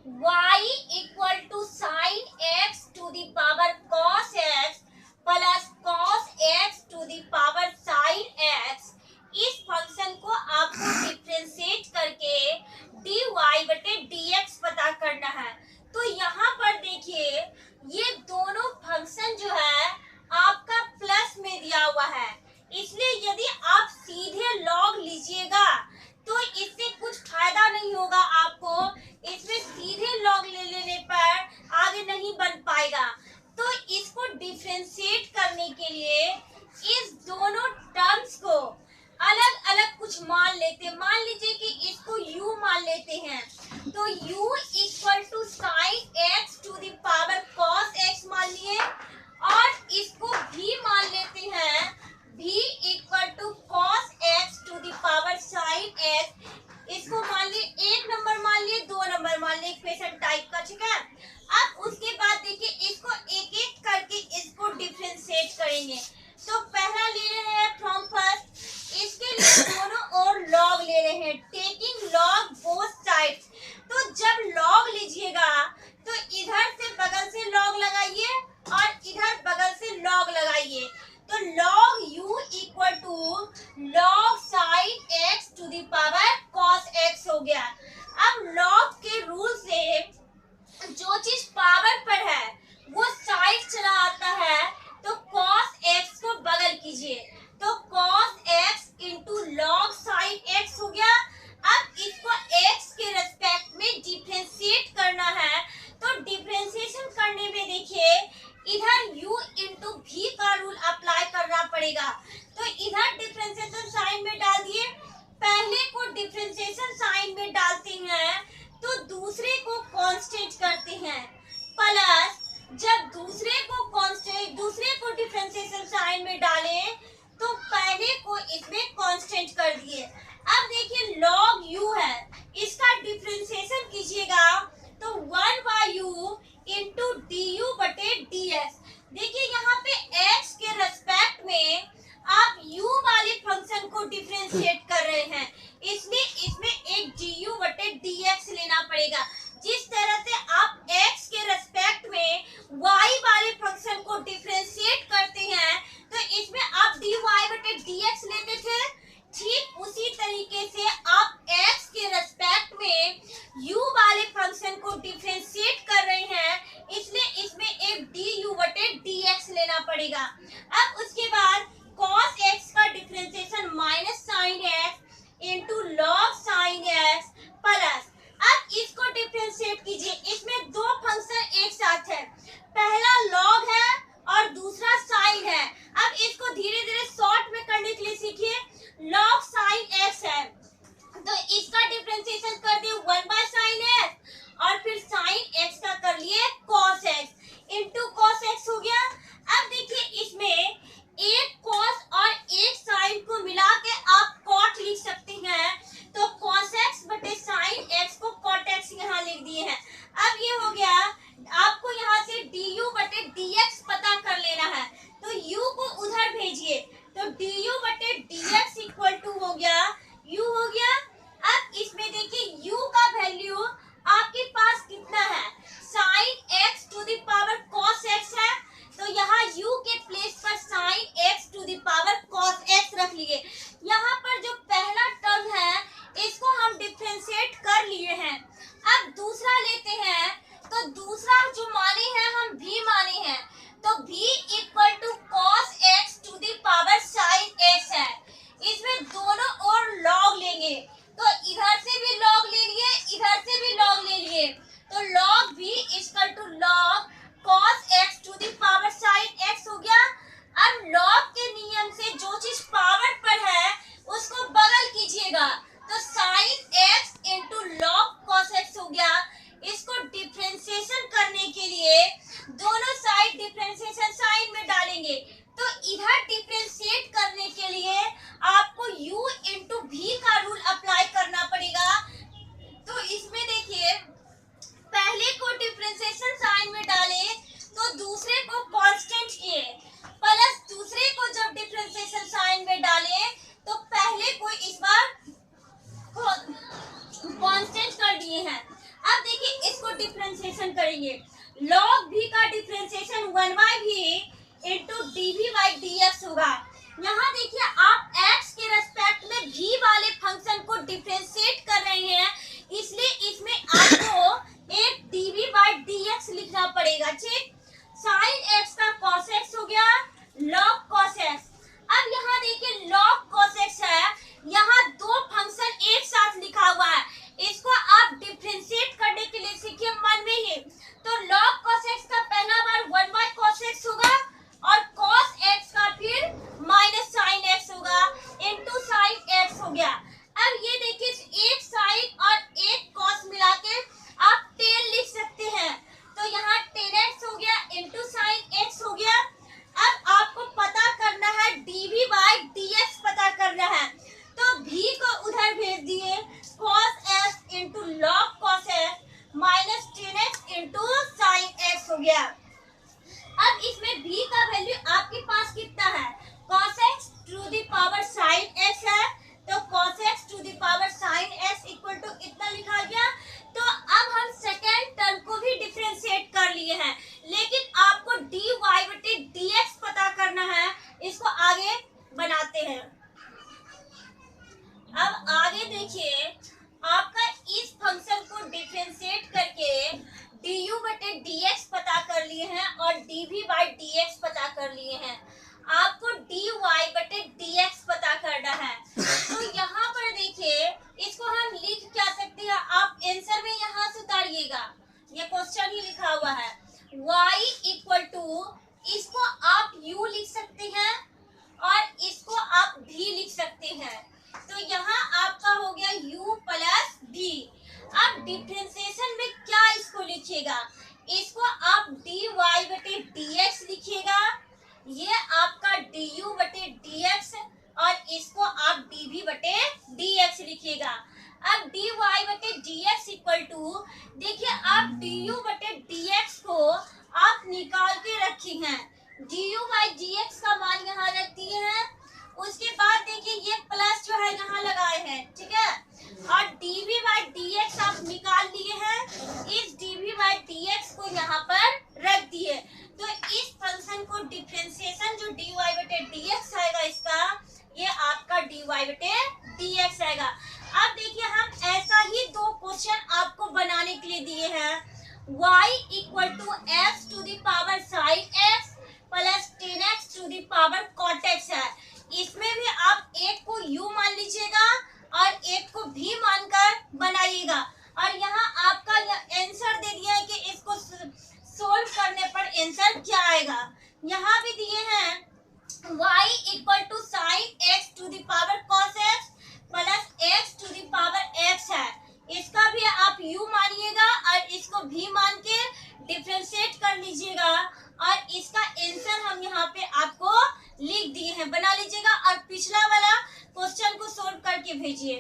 y equal to sine x to the power cos x plus cos x to the power sine x. इस function को आपको differentiate करके dy बटे dx पता करना है। तो यहाँ पर देखिए ये दोनों फंक्शन जो है आपका प्लस में दिया हुआ है, इसलिए यदि आप सीधे लॉग लीजिएगा तो इससे कुछ फायदा नहीं होगा आपको। इसमें सीधे लॉग ले लेने पर आगे नहीं बन पाएगा। तो इसको डिफरेंशिएट करने के लिए इस दोनों टर्म्स को अलग अलग कुछ मान लेते हैं। मान लीजिए कि इसको u मान लेते हैं, तो u equal to sine x to the power cos x मान लिए, और इसको v मान लेते हैं, v equal to cos x to the power sine x. इसको मान लिए 1 नंबर मान लिए, 2 नंबर मान लिए इक्वेशन टाइप का, ठीक है। अब उसके बाद देखिए इसको एक एक करके इसको डिफरेंशिएट करेंगे। तो पहला ले रहे हैं फ्रॉम फर्स्ट, इसके लिए दोनों ओर लॉग ले रहे हैं, टेकिंग लॉग बोथ साइड्स। तो जब लॉग लीजिएगा तो इधर से बगल से लॉग लगाइए और इधर बगल से लॉग लगाइए। तो log u equal to log sine x to the power cos x हो गया। अब लॉग के रूल से जो चीज पावर पर है वो साइड चला आता है, तो कॉस एक्स को बगल कीजिए, तो cos x into log sine x हो गया। अब इसको एक्स के रेस्पेक्ट में डिफरेंशिएट करना है। तो डिफरेंशिएशन करने में देखिए इधर u इंटू v का रूल अप्लाई करना पड़ेगा। तो इधर डिफरेंशिएशन साइन में डाल दिए, पहले को डिफरेंशिएशन साइन में डालते हैं तो दूसरे को कांस्टेंट करते हैं, प्लस जब दूसरे को डिफरेंशिएशन साइन में डालें तो पहले को इसमें कांस्टेंट कर दिए। अब देखिए log u है, इसका डिफरेंशिएशन कीजिएगा तो 1/u इंटू du बटे dx। देखिए यहाँ पे x के रेस्पेक्ट में आप u वाले फंक्शन को डिफरेंशिएट कर रहे हैं, इसलिए इसमें एक du बटे dx लेना पड़ेगा। जिस तरह से आप x के रेस्पेक्ट में y वाले फंक्शन को डिफरेंशिएट करते हैं तो इसमें आप dy बटे dx लेते थे, ठीक उसी तरीके से आप x के रेस्पेक्ट में u वाले फंक्शन को डिफरेंशिएट कर रहे हैं, इसलिए इसमें एक du बटे dx लेना पड़ेगा। अब उसके बाद cos x का differentiation minus sine x into log sine x plus, अब इसको डिफरेंशिएट कीजिए। इसमें दो फंक्शन एक साथ है, पहला लॉग है और दूसरा साइन है। अब इसको धीरे धीरे शॉर्ट में करने के लिए सीखिए। लॉग साइन x है तो इसका डिफरेंशिएशन कर दिए 1/sin x और फिर साइन x का कर लिए cos x into cos x हो गया। अब देखिए इसमें एक cos और एक sin को मिला के आप cot लिख सकते हैं, तो cos x बटे sin x को cot x यहाँ लिख दिए हैं। अब ये हो गया, आपको यहाँ से du बटे dx पता कर लेना है, तो u को उधर भेजिए, तो du बटे dx इक्वल टू हो गया u हो गया। अब इसमें देखिए u का वैल्यू आपके पास कितना है, sin x to the power cos x है, तो यहाँ u के प्लेस पर sin x to the power cos x रख लिए। यहाँ पर जो पहला टर्म है इसको हम डिफरेंशिएट कर लिए हैं। अब दूसरा लेते हैं, तो दूसरा जो माने हैं हम v माने हैं, तो v equal to cos x to the power sin x है। इसमें दोनों ओर लॉग लेंगे, तो इधर से भी लॉग ले लिए, इधर से भी लॉग ले लिए, तो log v equal to log cos x to the power sin x हो गया। अब log के नियम से जो चीज पावर पर है उसको बगल कीजिएगा, तो sin x into log cos x हो गया। इसको डिफरेंशिएशन करने के लिए दोनों साइड डिफरेंशिएशन साइन अब देखिए इसको डिफरेंशिएशन करेंगे। log v का डिफरेंशिएशन 1/v इंटू dv/dx होगा। यहाँ देखिए आप x के रेस्पेक्ट में v वाले फंक्शन को डिफरेंशिएट कर रहे हैं, इसलिए इसमें आपको एक dv/dx लिखना पड़ेगा। ठीक, sin x का cos x हो गया log cos x। अब यहाँ देखिए log cos x है, यहाँ दो फंक्शन एक साथ लिखा हुआ है, इसको आप डिफरेंशिएट करने के लिए सीखिए मन में ही। तो log cos x का पहला बार 1/cos x होगा और cos x का फिर माइनस sin x होगा इंटू sin x हो गया। अब ये देखिए एक sin और एक cos मिला के आप 10 लिख सकते हैं, तो यहाँ 10x हो गया इंटू sin x हो गया। अब आपको पता करना है dv/dx पता करना है, तो v को उधर भेज दिए, cos x into log cos x minus 10x into sin x हो गया। अब इसमें v का वैल्यू आपके पास कितना है, cos x to the power sin x है, तो cos x to the power sin x equal to इतना लिखा गया। तो अब हम सेकेंड टर्म को भी डिफरेंशिएट कर लिए हैं, लेकिन आपको dy/dx पता करना है, इसको आगे बनाते हैं। अब आगे देखिए आपका इस फंक्शन को डिफरेंशिएट करके du/dx पता कर लिए हैं और dv/dx पता कर लिए हैं। आपको dy/dx पता करना है, तो यहाँ पर देखिए इसको हम लिख क्या सकते हैं, आप आंसर में यहाँ से उतारिएगा, ये क्वेश्चन ही लिखा हुआ है y इक्वल टू, इसको आप u लिख सकते हैं और इसको आप v लिख सकते हैं, तो यहाँ आपका हो गया u प्लस v। अब डिफरेंशिएशन में क्या इसको लिखिएगा, इसको आप dy/dx लिखिएगा, ये आपका du/dx और इसको आप dv/dx लिखिएगा। अब dy/dx इक्वल टू, देखिए आप du/dx को आप निकाल के रखी हैं, du/dx का मान यहाँ रख दिए हैं, उसके बाद देखिए ये प्लस जो है यहाँ लगाए हैं, ठीक है, और dv/dx आप निकाल लिए हैं, इस dv/dx को यहाँ पर रख दिए, तो इस फंक्शन को डिफरेंशिएशन जो dy/dx आएगा इसका, ये आपका dy/dx आएगा। अब देखिए हम ऐसा ही दो क्वेश्चन आपको बनाने के लिए दिए हैं, y equal to x to the power sin x plus 10x to the power cot x है, इसमें भी आप एक को u मान लीजिएगा और एक को v मानकर बनाइएगा। और यहाँ आपका आंसर दे दिया है कि इसको सोल्व करने पर आंसर क्या आएगा, यहाँ भी दिए हैं y equal to sin x to the power cos x plus x to the power x है, इसका भी आप u मानिएगा और इसको v मान के डिफरेंशिएट कर लीजिएगा, और इसका आंसर हम यहाँ पे आपको लिख दिए हैं, बना लीजिएगा और पिछला वाला क्वेश्चन को सोल्व करके भेजिए।